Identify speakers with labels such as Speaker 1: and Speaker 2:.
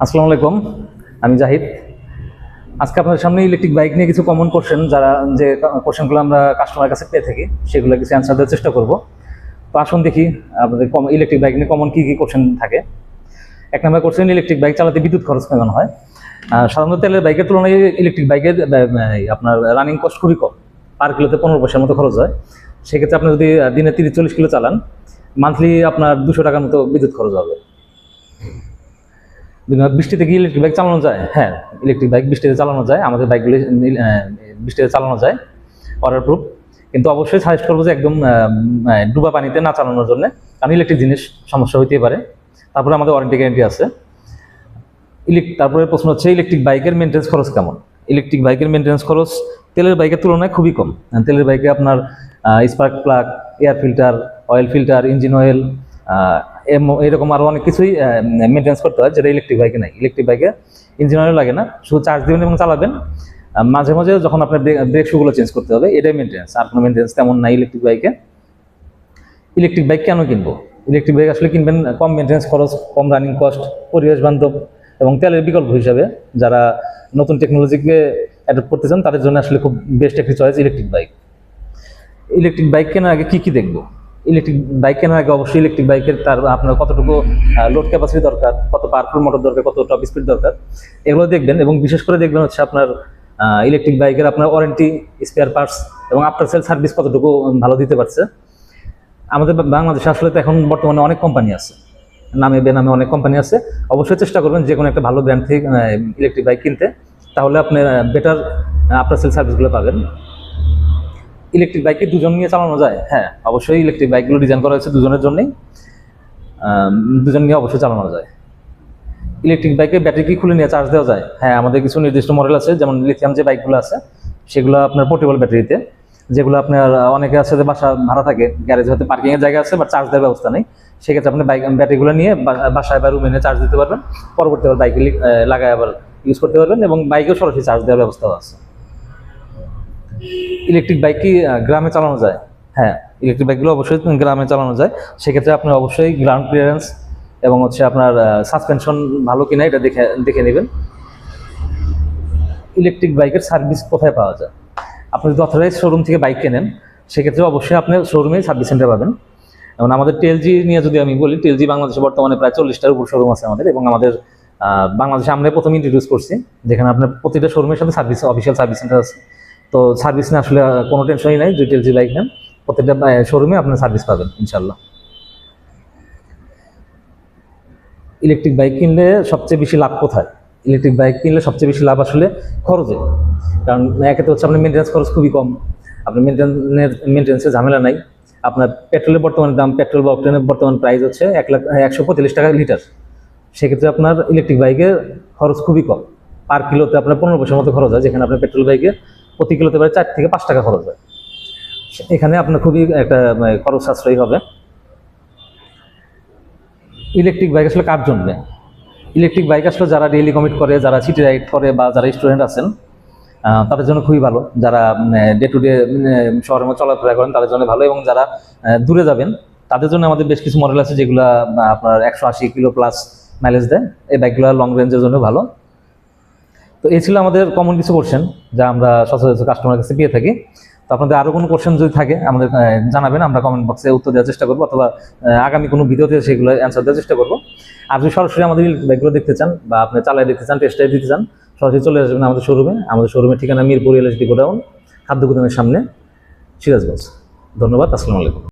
Speaker 1: আসসালামু আলাইকুম, আমি জাহিদ। আজকে আপনাদের সামনে ইলেকট্রিক বাইক নিয়ে কিছু কমন কোশ্চেন, যে কোশ্চেনগুলো আমরা কাস্টমারের কাছে পেয়ে থাকি সেগুলো কিছু অ্যান্সার দেওয়ার চেষ্টা করব। তো আসুন দেখি আপনাদের ইলেকট্রিক বাইক নিয়ে কমন কী কী কোশ্চেন থাকে। এক নম্বর কোশ্চেন, ইলেকট্রিক বাইক চালাতে বিদ্যুৎ খরচ কেমন হয়? সাধারণত তেলের বাইকের তুলনায় ইলেকট্রিক বাইকের আপনার রানিং কস্ট খুবই কম। পার কিলোতে 15 পয়সার মতো খরচ হয়। সেক্ষেত্রে আপনি যদি দিনে 30-40 কিলো চালান, মান্থলি আপনার 200 টাকার মতো বিদ্যুৎ খরচ হবে। বৃষ্টিতে কি ইলেকট্রিক বাইক চালানো যায়? হ্যাঁ, ইলেকট্রিক বাইক বৃষ্টিতে চালানো যায়। আমাদের বাইকগুলি বৃষ্টিতে চালানো যায়, ওয়াটার প্রুফ। কিন্তু অবশ্যই সাজেস্ট করবো যে একদম ডুবা পানিতে না চালানোর জন্য, কারণ ইলেকট্রিক জিনিস সমস্যা হইতেই পারে। তারপরে আমাদের ওয়ারেন্টি গ্যারেন্টি আছে। তারপরে প্রশ্ন হচ্ছে, ইলেকট্রিক বাইকের মেনটেন্স খরচ কেমন? ইলেকট্রিক বাইকের মেনটেন্স খরচ তেলের বাইকের তুলনায় খুবই কম। তেলের বাইকে আপনার spark plug, air filter, oil filter, engine oil, এরকম আরও অনেক কিছুই মেনটেন্স করতে হয়, যেটা ইলেকট্রিক বাইকে নাই। ইলেকট্রিক বাইকে ইঞ্জিন অয়েল লাগে না, শুধু চার্জ দেবেন এবং চালাবেন। মাঝে মাঝে যখন আপনার ব্রেক শুগুলো চেঞ্জ করতে হবে, এটাই মেনটেন্স, আর কোনো মেনটেন্স তেমন নাই ইলেকট্রিক বাইকে। ইলেকট্রিক বাইক কেন কিনবো? ইলেকট্রিক বাইক আসলে কিনবেন কম মেনটেন্স খরচ, কম রানিং কস্ট, পরিবেশ বান্ধব এবং তেলের বিকল্প হিসাবে। যারা নতুন টেকনোলজিকে অ্যাডপ্ট করতে চান তাদের জন্য আসলে খুব বেস্ট একটি choice electric bike. Electric bike কেনার আগে কী কী দেখবো? ইলেকট্রিক বাইক কেনার আগে অবশ্যই ইলেকট্রিক বাইকের আপনার কতটুকু লোড ক্যাপাসিটি দরকার, কত পাওয়ারফুল মোটর দরকার, কত টপ স্পিড দরকার, এগুলো দেখবেন। এবং বিশেষ করে দেখবেন হচ্ছে আপনার ইলেকট্রিক বাইকের আপনার ওয়ারেন্টি, স্পেয়ার পার্টস এবং আফটার সেল সার্ভিস কতটুকু ভালো দিতে পারছে। আমাদের বাংলাদেশে আসলে তো এখন বর্তমানে অনেক কোম্পানি আছে, নামে বেনামে অনেক কোম্পানি আছে। অবশ্যই চেষ্টা করবেন যে কোনো একটা ভালো ব্র্যান্ড থেকে ইলেকট্রিক বাইক কিনতে, তাহলে আপনি বেটার আফটার সেল সার্ভিসগুলো পাবেন। ইলেকট্রিক বাইক কি দুজন নিয়ে চালানো যায়? হ্যাঁ, অবশ্যই ইলেকট্রিক বাইকগুলো ডিজাইন করা হয়েছে দুজনের জন্যই। দুজন নিয়ে অবশ্যই চালানো যায়। ইলেকট্রিক বাইকে ব্যাটারি কি খুলে নিয়ে চার্জ দেওয়া যায়? হ্যাঁ, আমাদের কিছু নির্দিষ্ট মডেল আছে, যেমন লিথিয়াম যে বাইকগুলো আছে সেগুলো আপনার পোর্টেবল ব্যাটারিতে, যেগুলো আপনার অনেকে আছে যে বাসা ভাড়া থাকে, গ্যারেজ হয়তো পার্কিংয়ের জায়গা আছে বা চার্জ দেওয়ার ব্যবস্থা নেই, সেক্ষেত্রে আপনি ব্যাটারিগুলো নিয়ে বাসায় বা রুমে নিয়ে চার্জ দিতে পারবেন। পরবর্তী আবার বাইকে লাগায় আবার ইউজ করতে পারবেন, এবং বাইকেও সরাসরি চার্জ দেওয়ার ব্যবস্থাও আছে। ইলেকট্রিক বাইক কি গ্রামে চালানো যায়? হ্যাঁ, ইলেকট্রিক বাইকগুলো অবশ্যই গ্রামে চালানো যায়। সেক্ষেত্রে আপনি অবশ্যই গ্রাউন্ড ক্লিয়ারেন্স এবং হচ্ছে আপনার সাসপেনশন ভালো কিনা এটা দেখে নেবেন। ইলেকট্রিক বাইকের সার্ভিস কোথায় পাওয়া যায়? আপনি যদি অথরাইজ শোরুম থেকে বাইক কেনেন, সেক্ষেত্রে অবশ্যই আপনি শোরুমেই সার্ভিস সেন্টার পাবেন। এবং আমাদের টিএলজি নিয়ে যদি আমি বলি, টিএলজি বাংলাদেশে বর্তমানে প্রায় 40টার উপর শোরুম আছে আমাদের, এবং আমাদের বাংলাদেশে আমরা প্রথম ইন্ট্রোডিউস করছি, যেখানে আপনার প্রতিটা শোরুমের সাথে অফিসিয়াল সার্ভিস সেন্টার আছে। তো সার্ভিস নিয়ে আসলে কোনো টেনশনই নাই, যদি টিএলজি বাইক নেন প্রত্যেকটা শোরুমে আপনার সার্ভিস পাবেন ইনশাল্লাহ। ইলেকট্রিক বাইক কিনলে সবচেয়ে বেশি লাভ কোথায়? ইলেকট্রিক বাইক কিনলে সবচেয়ে বেশি লাভ আসলে খরচে। কারণ একে তো হচ্ছে আপনার মেনটেন্স খরচ খুবই কম, আপনার মেনটেন্সের ঝামেলা নাই। আপনার পেট্রোলের বর্তমানে দাম, পেট্রোল বা অকটেনের বর্তমান প্রাইস হচ্ছে 145 টাকা লিটার। সেক্ষেত্রে আপনার ইলেকট্রিক বাইকের খরচ খুবই কম। পার কিলোতে আপনার 15 পয়সার মতো খরচ হয়, যেখানে আপনার পেট্রোল বাইকে প্রতি কিলোতে প্রায় 4 থেকে 5 টাকা খরচ হয়। এখানে আপনার খুবই একটা খরচ সাশ্রয়ী হবে। ইলেকট্রিক বাইক আসলে কার জন্য? ইলেকট্রিক বাইক আসলে যারা ডেইলি কমিট করে, যারা সিটি রাইড করে, বা যারা স্টুডেন্ট আছেন তাদের জন্য খুবই ভালো। যারা ডে টু ডে শহরের মধ্যে চলাফেরা করেন তাদের জন্য ভালো, এবং যারা দূরে যাবেন তাদের জন্য আমাদের বেশ কিছু মডেল আছে যেগুলো আপনার 180 কিলো প্লাস মাইলেজ দেয়। এই বাইকগুলো লং রেঞ্জের জন্য ভালো। তো এই ছিল আমাদের কমন কিছু কোশ্চেন যা আমরা সচরাচর কাস্টমারের কাছে পেয়ে থাকি। তো আপনাদের আরও কোনো কোশ্চেন যদি থাকে আমাদের জানাবেন, আমরা কমেন্ট বক্সে উত্তর দেওয়ার চেষ্টা করবো, অথবা আগামী কোনো ভিডিওতে সেগুলো অ্যান্সার দেওয়ার চেষ্টা করবো। আর যদি সরাসরি আমাদের বাইকগুলো দেখতে চান বা আপনি চালায় দেখতে চান, টেস্ট ড্রাইভ দিতে চান, সরাসরি চলে আসবেন আমাদের শোরুমে। আমাদের শোরুমের ঠিকানা মিরপুর এলএসডি গোডাউন, খাদ্য গুদামের সামনে, সিরাজগঞ্জ। ধন্যবাদ, আসসালামু আলাইকুম।